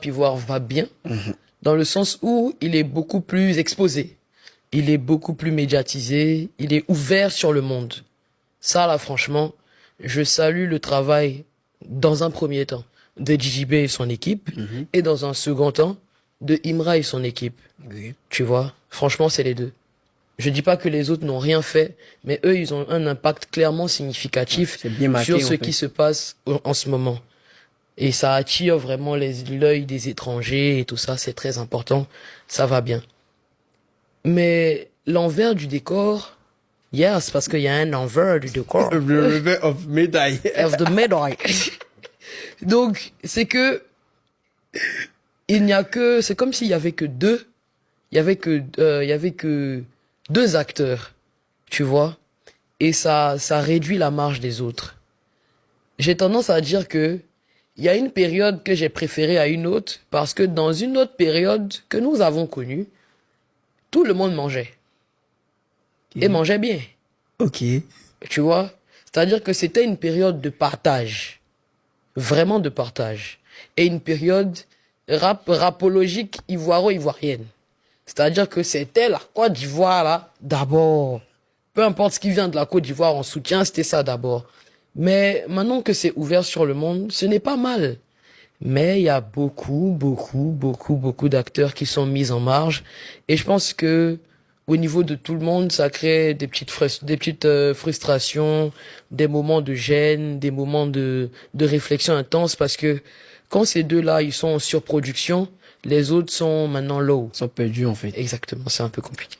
Ivoire va bien, dans le sens où il est beaucoup plus exposé, il est beaucoup plus médiatisé, il est ouvert sur le monde. Ça, là, franchement, je salue le travail, dans un premier temps, de JJB et son équipe, et dans un second temps, de Imra et son équipe. Oui. Tu vois, franchement, c'est les deux. Je dis pas que les autres n'ont rien fait, mais eux, ils ont un impact clairement significatif C'est bien marqué, sur en ce fait. qui se passe en ce moment. Et ça attire vraiment l'œil des étrangers et tout ça, c'est très important. Ça va bien. Mais l'envers du décor, yes, parce qu'il y a un envers du décor. The River of Médaille. Of the medal. Donc, c'est que, il n'y a que, c'est comme s'il y avait que deux, il y avait que deux acteurs, tu vois. Et ça réduit la marge des autres. J'ai tendance à dire que, il y a une période que j'ai préférée à une autre, parce que dans une autre période que nous avons connue, tout le monde mangeait. Et mangeait bien. Ok. Tu vois? C'est-à-dire que c'était une période de partage. Vraiment de partage. Et une période rapologique ivoiro-ivoirienne. C'est-à-dire que c'était la Côte d'Ivoire, là, d'abord. Peu importe ce qui vient de la Côte d'Ivoire en soutien, c'était ça d'abord. Mais maintenant que c'est ouvert sur le monde, ce n'est pas mal. Mais il y a beaucoup d'acteurs qui sont mis en marge. Et je pense que, au niveau de tout le monde, ça crée des petites frustrations, des moments de gêne, des moments de réflexion intense, parce que quand ces deux-là, ils sont en surproduction, les autres sont maintenant low. Ils sont perdus, en fait. Exactement, c'est un peu compliqué.